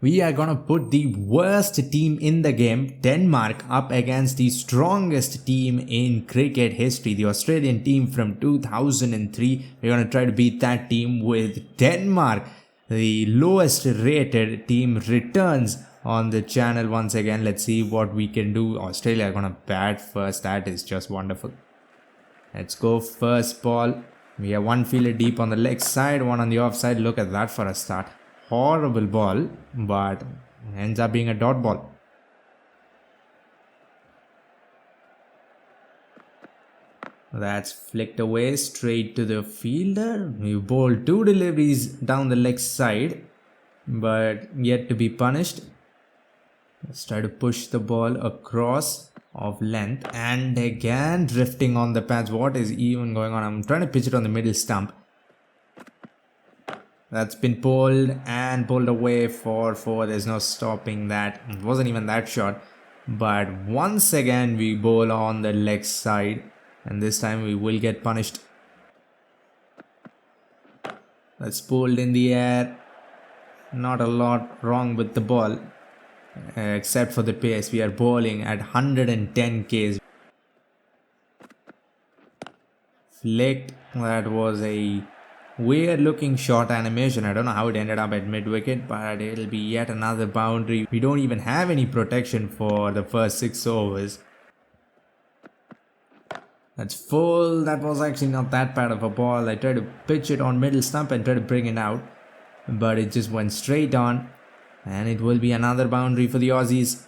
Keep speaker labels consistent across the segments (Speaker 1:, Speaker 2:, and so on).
Speaker 1: We are gonna put the worst team in the game, Denmark, up against the strongest team in cricket history, the Australian team from 2003. We're gonna try to beat that team with Denmark. The lowest rated team returns on the channel once again. Let's see what we can do. Australia are gonna bat first. That is just wonderful. Let's go first ball. We have one fielder deep on the leg side, one on the off side. Look at that for a start. Horrible ball, but ends up being a dot ball. That's flicked away straight to the fielder. We bowled two deliveries down the leg side, but yet to be punished. Let's try to push the ball across of length, and again drifting on the pads. What is even going on? I'm trying to pitch it on the middle stump. That's been pulled and pulled away for 4. There's no stopping that. It wasn't even that short. But once again we bowl on the leg side, and this time we will get punished. That's pulled in the air. Not a lot wrong with the ball, except for the pace. We are bowling at 110 k's. Flicked. That was a weird looking short animation. I don't know how it ended up at mid wicket, but it'll be yet another boundary. We don't even have any protection for the first 6 overs. That's full. That was actually not that bad of a ball. I tried to pitch it on middle stump and try to bring it out, but it just went straight on, and it will be another boundary for the Aussies.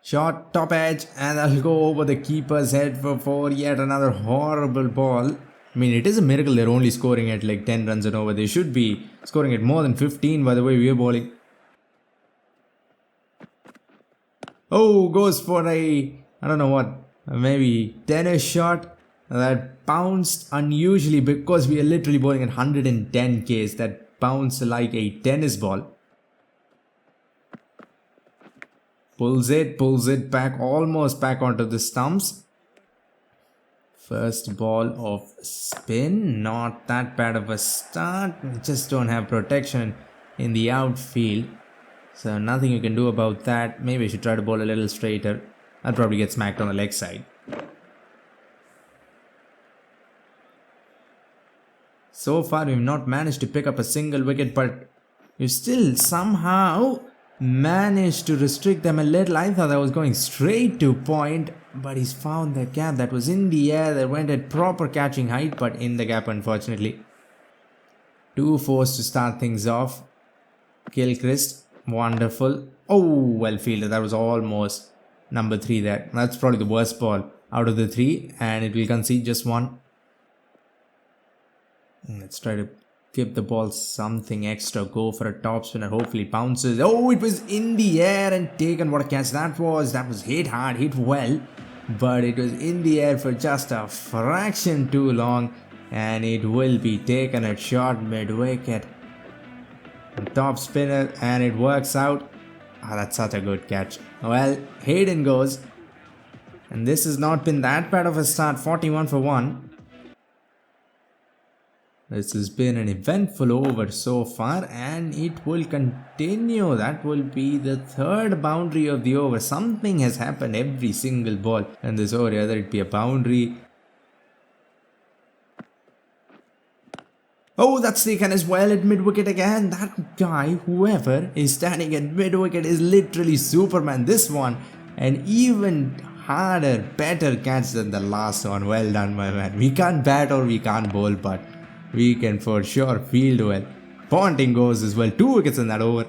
Speaker 1: Shot top edge, and I'll go over the keeper's head for 4. Yet another horrible ball. I mean, it is a miracle they're only scoring at like 10 runs and over. They should be scoring at more than 15 by the way we are bowling. Oh, goes for I don't know what, maybe tennis shot that bounced unusually because we are literally bowling at 110 k's. That bounced like a tennis ball. Pulls it back, almost back onto the stumps. First ball of spin, not that bad of a start. We just don't have protection in the outfield, so nothing you can do about that. Maybe I should try to bowl a little straighter. I'll probably get smacked on the leg side. So far we've not managed to pick up a single wicket, but we've still somehow managed to restrict them a little. I thought I was going straight to point, but he's found the gap. That was in the air, that went at proper catching height, but in the gap unfortunately. 2 fours to start things off. Gilchrist, wonderful. Oh, well fielded. That was almost number 3 there. That's probably the worst ball out of the 3, and it will concede just 1. Let's try to give the ball something extra. Go for a top spinner. Hopefully it bounces. Oh, it was in the air and taken. What a catch that was. That was hit hard, hit well, but it was in the air for just a fraction too long, and it will be taken at short mid wicket. Top spinner, and it works out. That's such a good catch. Well, Hayden goes, and this has not been that bad of a start. 41 for 1. This has been an eventful over so far, and it will continue. That will be the 3rd boundary of the over. Something has happened every single ball in this over, whether it be a boundary. Oh, that's taken as well at mid-wicket again. That guy, whoever is standing at mid-wicket, is literally Superman. This one, an even harder, better catch than the last one. Well done, my man. We can't bat or we can't bowl, but we can for sure field well. Ponting goes as well. 2 wickets in that over.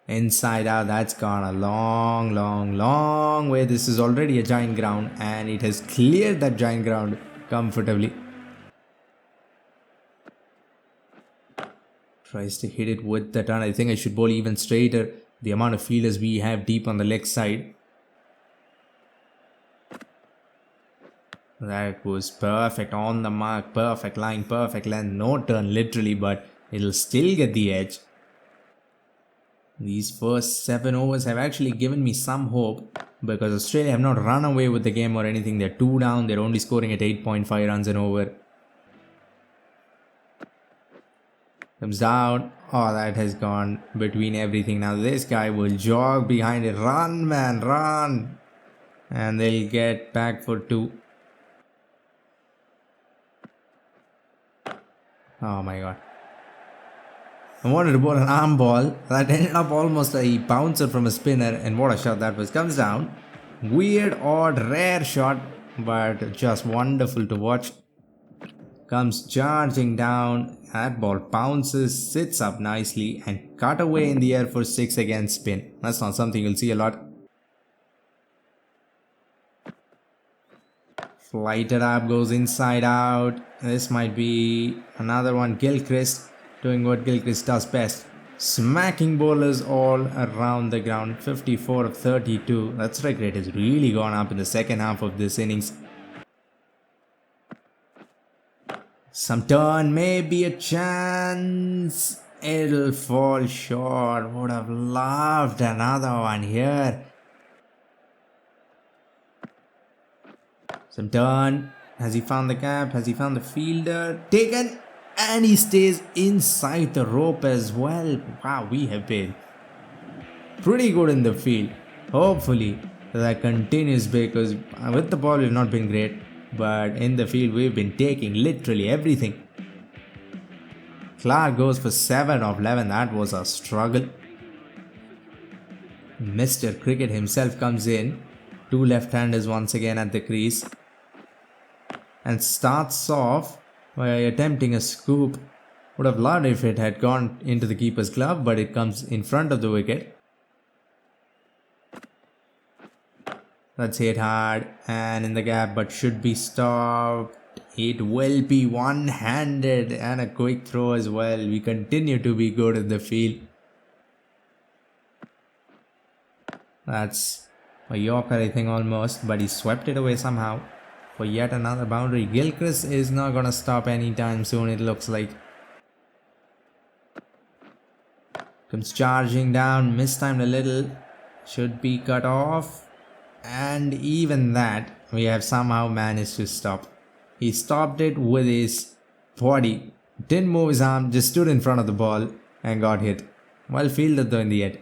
Speaker 1: Inside out, that's gone a long way. This is already a giant ground, and it has cleared that giant ground comfortably. Tries to hit it with the turn. I think I should bowl even straighter. The amount of fielders we have deep on the leg side. That was perfect, on the mark, perfect line, perfect length, no turn literally, but it'll still get the edge. These first 7 overs have actually given me some hope, because Australia have not run away with the game or anything. They're 2 down, they're only scoring at 8.5 runs an over. Comes down. Oh, that has gone between everything. Now this guy will jog behind it. Run, man, run. And they'll get back for 2. Oh my god. I wanted to bowl an arm ball. That ended up almost a bouncer from a spinner. And what a shot that was. Comes down. Weird, odd, rare shot. But just wonderful to watch. Comes charging down. That ball bounces, sits up nicely and cut away in the air for 6 against spin. That's not something you'll see a lot. Flighted up, goes inside out. This might be another one. Gilchrist doing what Gilchrist does best. Smacking bowlers all around the ground. 54 of 32. That strike rate has really gone up in the second half of this innings. Some turn, maybe a chance. It'll fall short. Would have loved another one here. Some turn. Has he found the gap? Has he found the fielder? Taken. And he stays inside the rope as well. Wow, we have been pretty good in the field. Hopefully that continues, because with the ball we've not been great. But in the field we've been taking literally everything. Clark goes for 7 of 11. That was a struggle. Mr. Cricket himself comes in. 2 left-handers once again at the crease. And starts off by attempting a scoop. Would have loved if it had gone into the keeper's glove, but it comes in front of the wicket. That's hit hard and in the gap, but should be stopped. It will be one-handed and a quick throw as well. We continue to be good in the field. That's a Yorker, I think, almost, but he swept it away somehow for yet another boundary. Gilchrist is not going to stop anytime soon, it looks like. Comes charging down, mistimed a little. Should be cut off. And even that, we have somehow managed to stop. He stopped it with his body. Didn't move his arm, just stood in front of the ball and got hit. Well fielded though in the end.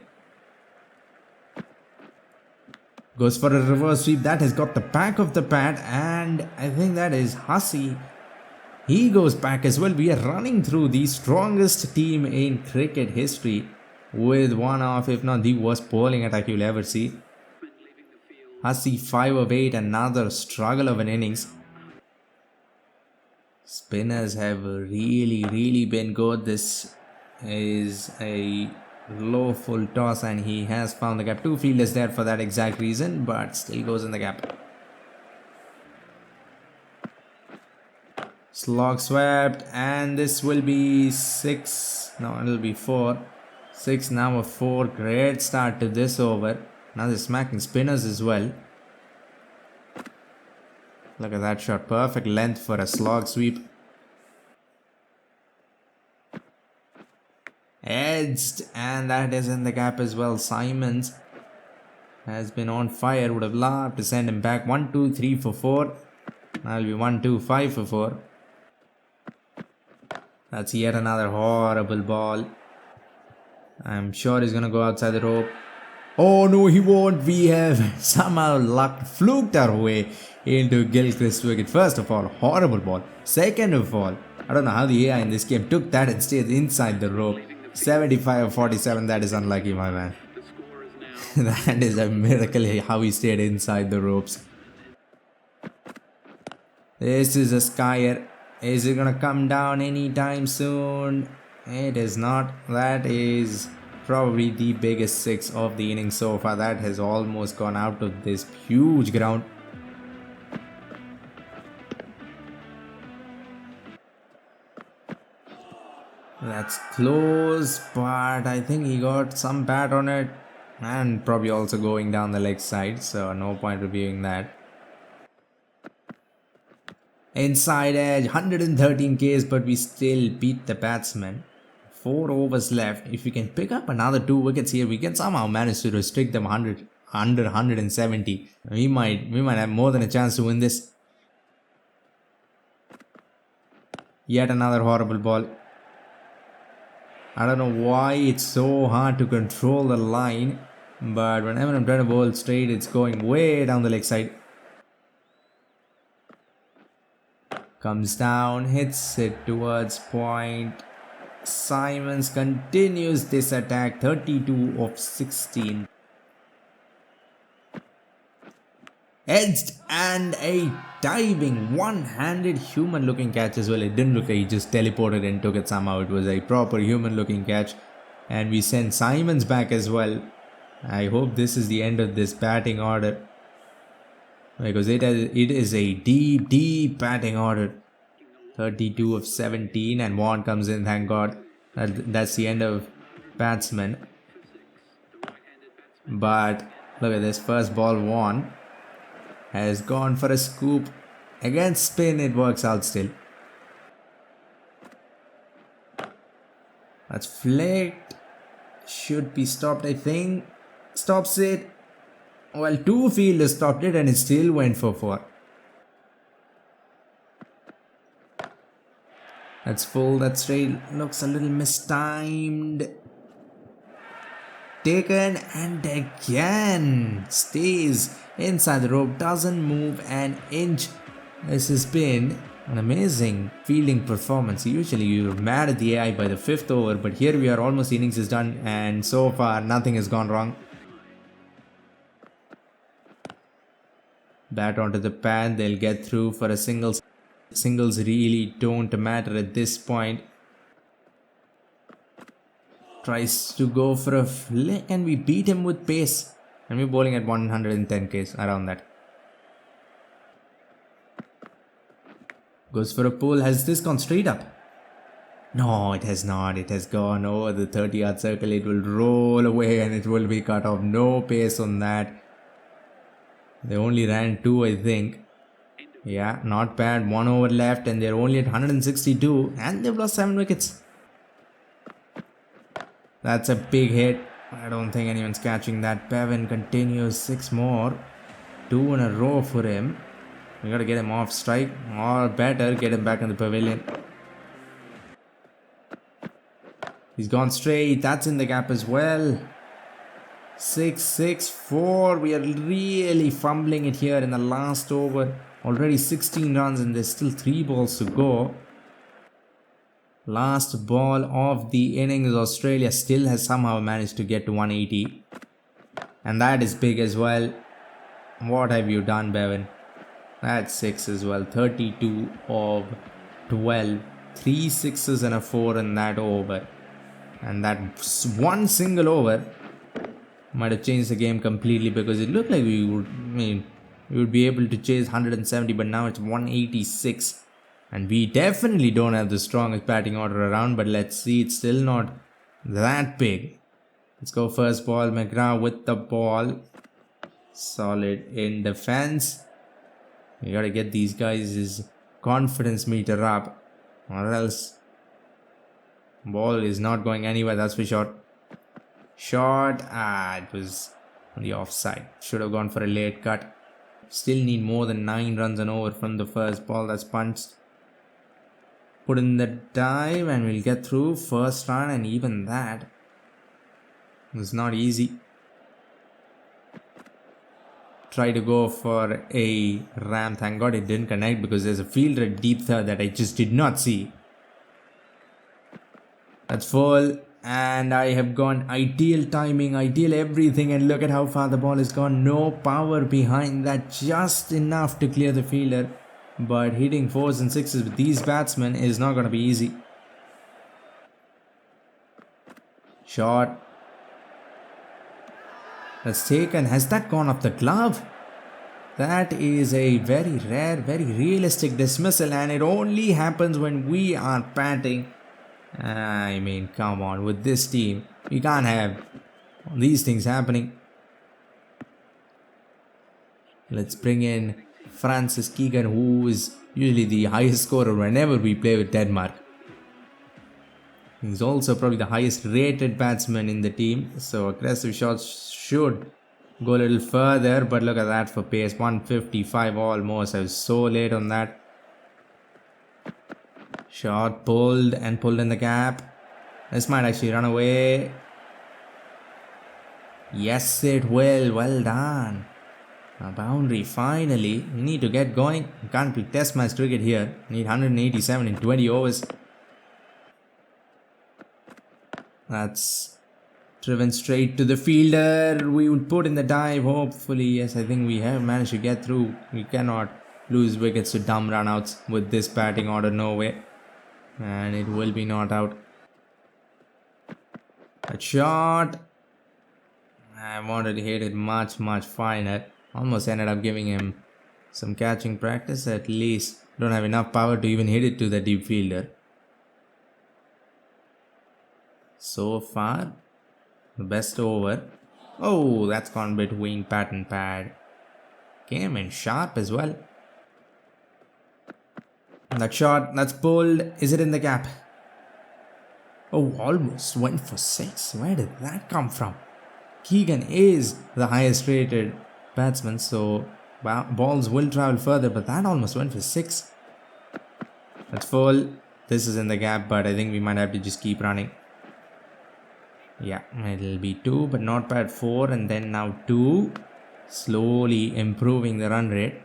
Speaker 1: Goes for a reverse sweep. That has got the back of the pad, and I think that is Hussey. He goes back as well. We are running through the strongest team in cricket history with one of, if not the worst bowling attack you'll ever see. Hussey 5 of 8, another struggle of an innings. Spinners have really been good. This is a low full toss and he has found the gap. 2 fielders there for that exact reason, but still goes in the gap. Slog swept, and this will be 6. No, it'll be 4. 6 now of 4. Great start to this over. Now they're smacking spinners as well. Look at that shot. Perfect length for a slog sweep. Edged, and that is in the gap as well. Simons has been on fire. Would have loved to send him back. 1, 2, 3 for 4. That'll be 1, 2, 5 for 4. That's yet another horrible ball. I'm sure he's gonna go outside the rope. Oh no, he won't. We have somehow fluked our way into Gilchrist's wicket. First of all, horrible ball. Second of all, I don't know how the AI in this game took that and stayed inside the rope. 75 of 47, that is unlucky, my man. That is a miracle how he stayed inside the ropes. This is a skyer. Is it gonna come down anytime soon? It is not. That is probably the biggest 6 of the innings so far. That has almost gone out of this huge ground. That's close, but I think he got some bat on it and probably also going down the leg side, so no point reviewing that. Inside edge, 113 Ks, but we still beat the batsman. 4 overs left. If we can pick up another 2 wickets here, we can somehow manage to restrict them under 170. We might have more than a chance to win this. Yet another horrible ball. I don't know why it's so hard to control the line, but whenever I'm trying to bowl straight, it's going way down the leg side. Comes down, hits it towards point. Simons continues this attack, 32 of 16. Edged and a diving one-handed human looking catch as well. It didn't look like he just teleported and took it somehow. It was a proper human looking catch, and we send Simons back as well. I hope this is the end of this batting order, because it is a deep batting order. 32 of 17, and Vaughan comes in, thank God. That's the end of batsmen. But look at this, first ball Vaughan has gone for a scoop. Against spin, it works out still. That's flicked. Should be stopped, I think. Stops it. Well, two fielders stopped it and it still went for 4. That's full, that's straight. Looks a little mistimed. Taken and again stays inside the rope, doesn't move an inch. This has been an amazing fielding performance. Usually you're mad at the AI by the 5th over, but here we are, almost the innings is done, and so far nothing has gone wrong. Bat onto the pad, they'll get through for a single. Singles really don't matter at this point. Tries to go for a flick and we beat him with pace. And we're bowling at 110 k's, around that. Goes for a pull. Has this gone straight up? No, it has not. It has gone over the 30-yard circle. It will roll away and it will be cut off. No pace on that. They only ran 2, I think. Yeah, not bad. 1 over left and they're only at 162 and they've lost 7 wickets. That's a big hit. I don't think anyone's catching that. Bevan continues, 6 more. 2 in a row for him. We gotta get him off strike, or better, get him back in the pavilion. He's gone straight. That's in the gap as well. 6-6-4. We are really fumbling it here in the last over. Already 16 runs and there's still 3 balls to go. Last ball of the innings. Australia still has somehow managed to get to 180. And that is big as well. What have you done, Bevan? That's 6 as well. 32 of 12. 3 6s and a 4 in that over. And that one single over might have changed the game completely, because it looked like we would be able to chase 170, but now it's 186. And we definitely don't have the strongest batting order around, but let's see, it's still not that big. Let's go first ball. McGrath with the ball. Solid in defense. We gotta get these guys' confidence meter up, or else ball is not going anywhere, that's for sure. Shot. It was on the offside. Should have gone for a late cut. Still need more than 9 runs and over from the first ball. That's punched. Put in the dive and we'll get through. First run, and even that was not easy. Try to go for a ram. Thank God it didn't connect, because there's a fielder at deep third that I just did not see. That's full. And I have gone ideal timing, ideal everything, and look at how far the ball has gone. No power behind that, just enough to clear the fielder. But hitting 4s and 6s with these batsmen is not going to be easy. Shot. That's taken. Has that gone off the glove? That is a very rare, very realistic dismissal, and it only happens when we are batting. I mean, come on, with this team, we can't have these things happening. Let's bring in Francis Keegan, who is usually the highest scorer whenever we play with Denmark. He's also probably the highest rated batsman in the team, so aggressive shots should go a little further, but look at that for pace. 155 almost. I was so late on that. Shot pulled and pulled in the gap. This might actually run away. Yes, it will. Well done. A boundary, finally. We need to get going. We can't play test match cricket here. We need 187 in 20 overs. That's driven straight to the fielder. We would put in the dive, hopefully. Yes, I think we have managed to get through. We cannot lose wickets to dumb runouts with this batting order, no way. And it will be not out. A shot. I wanted to hit it much finer. Almost ended up giving him some catching practice at least. Don't have enough power to even hit it to the deep fielder. So far, the best over. Oh, that's gone between pat and pad. Came in sharp as well. That shot, that's pulled. Is it in the gap? Oh, almost went for 6. Where did that come from? Keegan is the highest rated batsman, so balls will travel further, but that almost went for 6. That's full. This is in the gap, but I think we might have to just keep running. Yeah, it'll be 2, but not bad. 4 and then now 2. Slowly improving the run rate.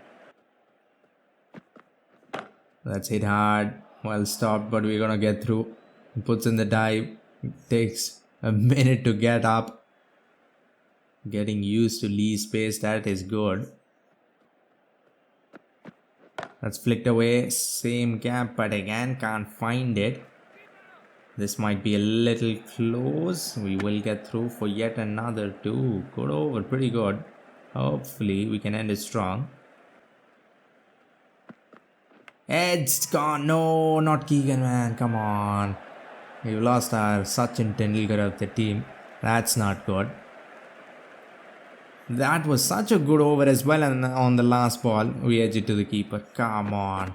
Speaker 1: That's hit hard. Well stopped, but we're gonna get through. He puts in the dive. It takes a minute to get up. Getting used to Lee's pace, that is good. That's flicked away. Same gap, but again can't find it. This might be a little close. We will get through for yet another 2. Good over, pretty good. Hopefully we can end it strong. It's gone. No, not Keegan, man. Come on. We've lost our Sachin Tendulkar of the team. That's not good. That was such a good over as well, and on the last ball, we edge it to the keeper. Come on.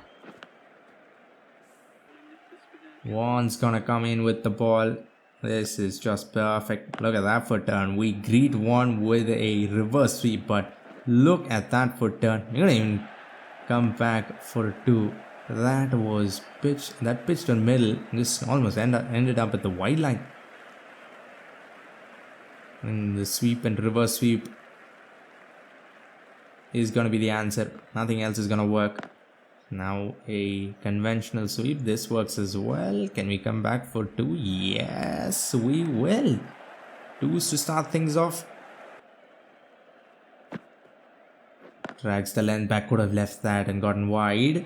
Speaker 1: Vaughan's gonna come in with the ball. This is just perfect. Look at that foot turn. We greet one with a reverse sweep, but look at that foot turn. We're gonna even come back for 2. That was pitched. That pitched on middle. This almost ended up at the wide line. And the sweep and reverse sweep is gonna be the answer. Nothing else is gonna work. Now a conventional sweep. This works as well. Can we come back for 2? Yes, we will. 2s to start things off. Drags the length back. Could have left that and gotten wide.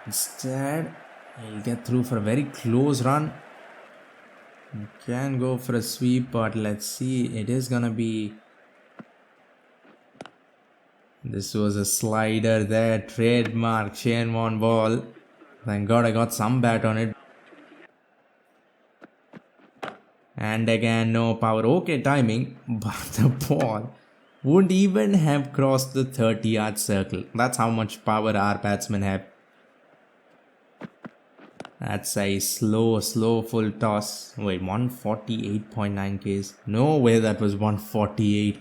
Speaker 1: Instead, he'll get through for a very close run. You can go for a sweep, but let's see. It is gonna be... This was a slider there, trademark Shane Warne ball. Thank God I got some bat on it. And again, no power. Okay timing, but the ball wouldn't even have crossed the 30-yard circle. That's how much power our batsmen have. That's a slow full toss. Wait, 148.9 Ks. No way that was 148.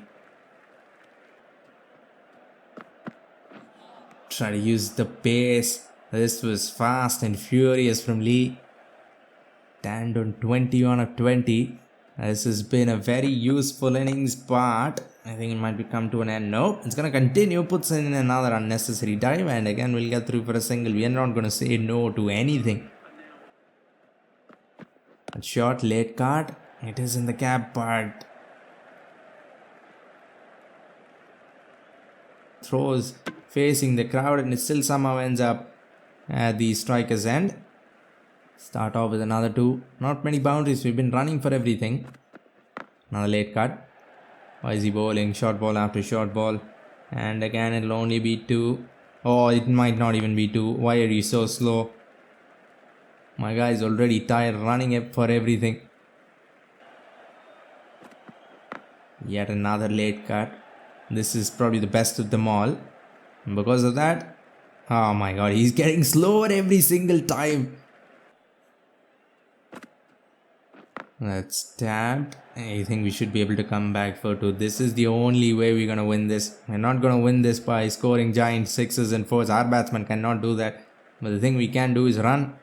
Speaker 1: Try to use the pace. This was fast and furious from Lee. Stand on 21 of 20. This has been a very useful innings, but I think it might be come to an end. Nope, it's going to continue. Puts in another unnecessary dive, and again we'll get through for a single. We are not going to say no to anything. A short late card. It is in the gap, but throws facing the crowd, and it still somehow ends up at the striker's end. Start off with another 2. Not many boundaries. We've been running for everything. Another late cut. Why is he bowling? Short ball after short ball. And again it'll only be 2. Oh, it might not even be 2. Why are you so slow? My guy is already tired running up for everything. Yet another late cut. This is probably the best of them all. And because of that, oh my god, he's getting slower every single time. That's tapped. I think we should be able to come back for 2. This is the only way we're gonna win this. We're not gonna win this by scoring giant 6s and 4s. Our batsman cannot do that. But the thing we can do is run.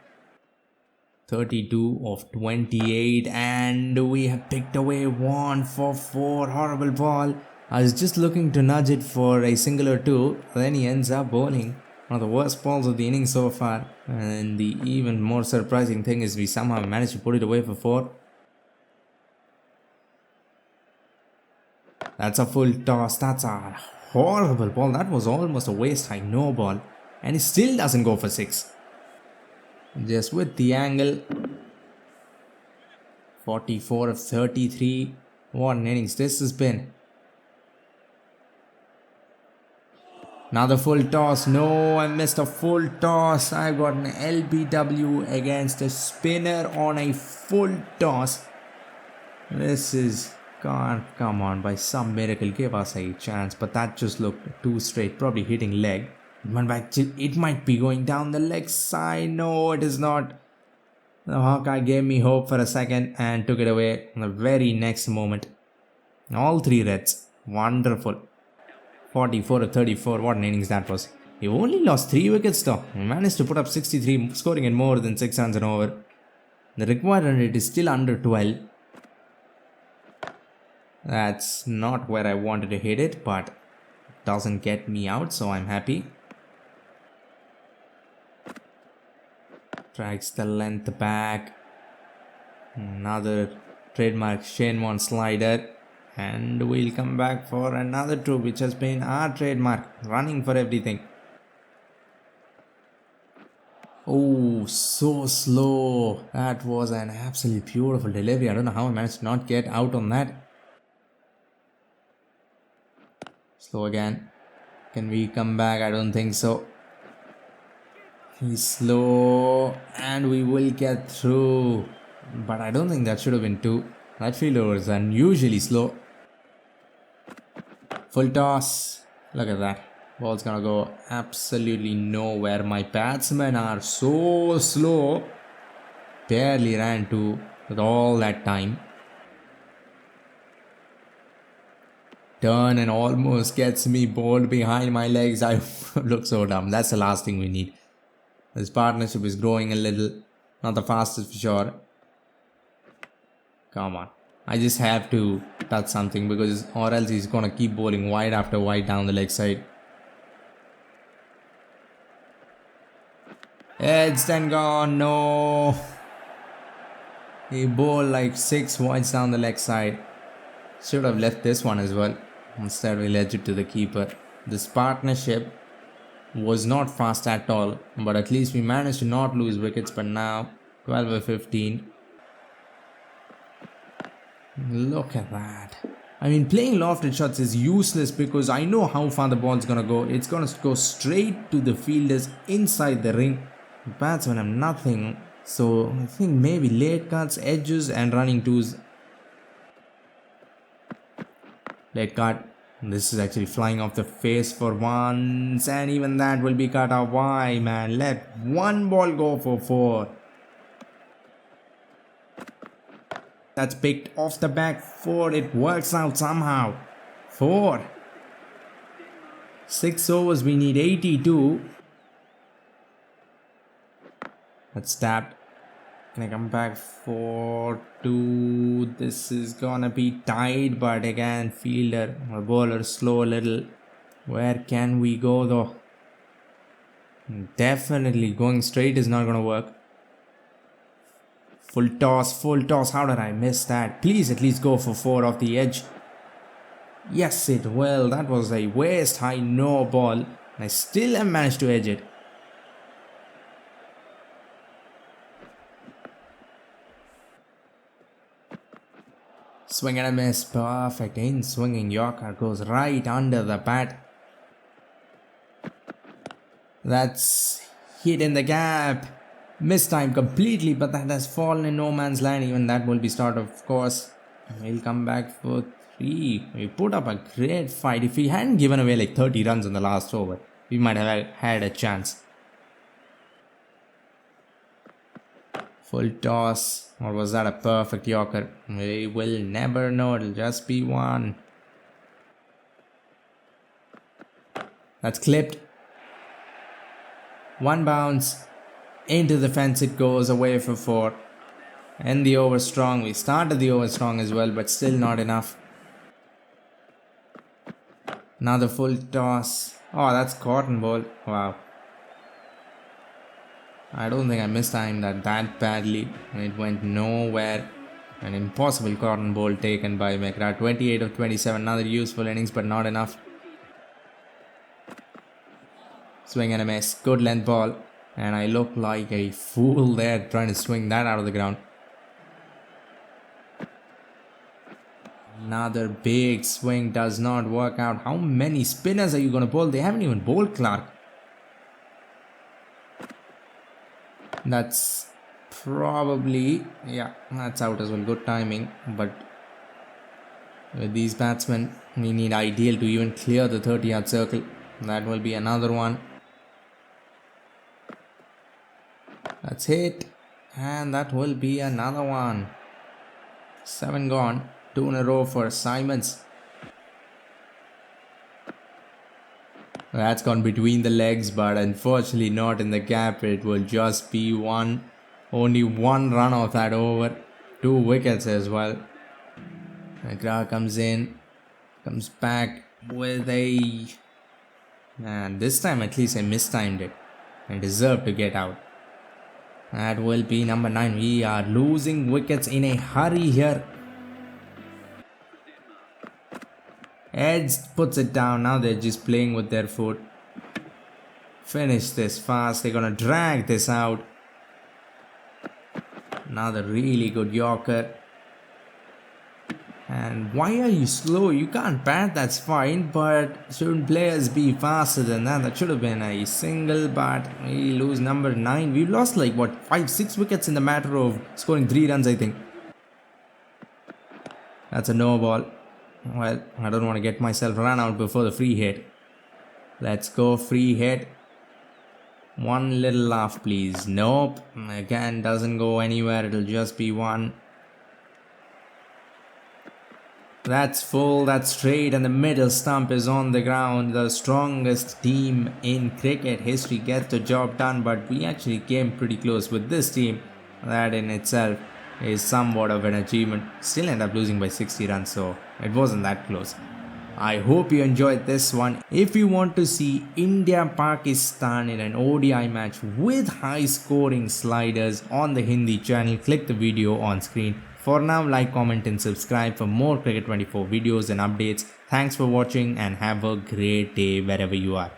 Speaker 1: 32 of 28, and we have picked away 1 for 4. Horrible ball. I was just looking to nudge it for a single or two, then he ends up bowling one of the worst balls of the inning so far. And the even more surprising thing is we somehow managed to put it away for 4. That's a full toss. That's a horrible ball. That was almost a waist high no ball, and he still doesn't go for 6. Just with the angle. 44 of 33. What an innings this has been. Another full toss. No, I missed a full toss. I got an LBW against a spinner on a full toss. This is... God, come on, by some miracle give us a chance. But that just looked too straight. Probably hitting leg. It might be going down the leg side. No, it is not. The Hawkeye gave me hope for a second and took it away in the very next moment. All 3 reds. Wonderful. 44 to 34. What an innings that was. He only lost 3 wickets though. He managed to put up 63, scoring in more than 6 runs an over. The required run rate is still under 12. That's not where I wanted to hit it, but it doesn't get me out, so I'm happy. Drags the length back. Another trademark Shane Warne slider. And we'll come back for another 2, which has been our trademark. Running for everything. Oh, so slow. That was an absolutely beautiful delivery. I don't know how I managed to not get out on that. Slow again. Can we come back? I don't think so. He's slow and we will get through. But I don't think that should have been 2. That fielder was unusually slow. Full toss. Look at that. Ball's gonna go absolutely nowhere. My batsmen are so slow. Barely ran 2 with all that time. Turn and almost gets me bowled behind my legs. I look so dumb. That's the last thing we need. This partnership is growing a little. Not the fastest for sure. Come on. I just have to touch something because or else he's gonna keep bowling wide after wide down the leg side. It's then gone. No. He bowled like 6 wides down the leg side. Should have left this one as well. Instead we led it to the keeper. This partnership was not fast at all, but at least we managed to not lose wickets. But now 12 or 15. Look at that. I mean, playing lofted shots is useless because I know how far the ball's gonna go. It's gonna go straight to the fielders inside the ring. The batsmen have nothing. So I think maybe late cuts, edges and running 2s. Late cut. This is actually flying off the face for once, and even that will be cut off. Why, man? Let one ball go for 4. That's picked off the back 4. It works out somehow. 4. 6 overs. We need 82. That's tapped. Can I come back for 2? This is gonna be tight, but again, fielder or bowler slow a little. Where can we go though? Definitely going straight is not gonna work. Full toss, full toss. How did I miss that? Please at least go for 4 off the edge. Yes, it will. That was a waist high no ball. I still have managed to edge it. Swing and a miss. Perfect. In swinging Yorker goes right under the bat. That's hit in the gap. Missed time completely, but that has fallen in no man's land. Even that will be start, of course. We'll come back for 3. We put up a great fight. If we hadn't given away like 30 runs in the last over, we might have had a chance. Full toss. Or was that a perfect Yorker? We will never know. It'll just be 1. That's clipped. 1 bounce. Into the fence it goes, away for 4. End the over strong. We started the over strong as well, but still not enough. Another full toss. Oh, that's cotton ball. Wow. I don't think I mistimed that badly. It went nowhere. An impossible cotton ball taken by McGrath. 28 of 27. Another useful innings, but not enough. Swing and a miss. Good length ball. And I look like a fool there trying to swing that out of the ground. Another big swing does not work out. How many spinners are you going to bowl? They haven't even bowled Clark. That's probably, yeah, that's out as well. Good timing. But with these batsmen, we need ideal to even clear the 30-yard circle. That will be another one. That's hit. And that will be another one. 7 gone. 2 in a row for Simons. That's gone between the legs, but unfortunately not in the gap. It will just be one. Only 1 run off that over. 2 wickets as well. McGrath comes in. Comes back with a... And this time at least I mistimed it. I deserve to get out. That will be number 9. We are losing wickets in a hurry here. Edge puts it down. Now they're just playing with their foot. Finish this fast. They're going to drag this out. Another really good Yorker. And why are you slow? You can't bat, that's fine. But shouldn't players be faster than that? That should have been a single, but we lose number 9. We've lost like what, 5-6 wickets in the matter of scoring 3 runs, I think. That's a no ball. Well, I don't want to get myself run out before the free hit. Let's go free hit. One little laugh, please. Nope. Again, doesn't go anywhere. It'll just be 1. That's full, that's straight, and the middle stump is on the ground. The strongest team in cricket history gets the job done, but we actually came pretty close with this team. That in itself is somewhat of an achievement. Still end up losing by 60 runs, so it wasn't that close. I hope you enjoyed this one. If you want to see India-Pakistan in an ODI match with high scoring sliders on the Hindi channel, click the video on screen. For now, like, comment and subscribe for more Cricket 24 videos and updates. Thanks for watching and have a great day wherever you are.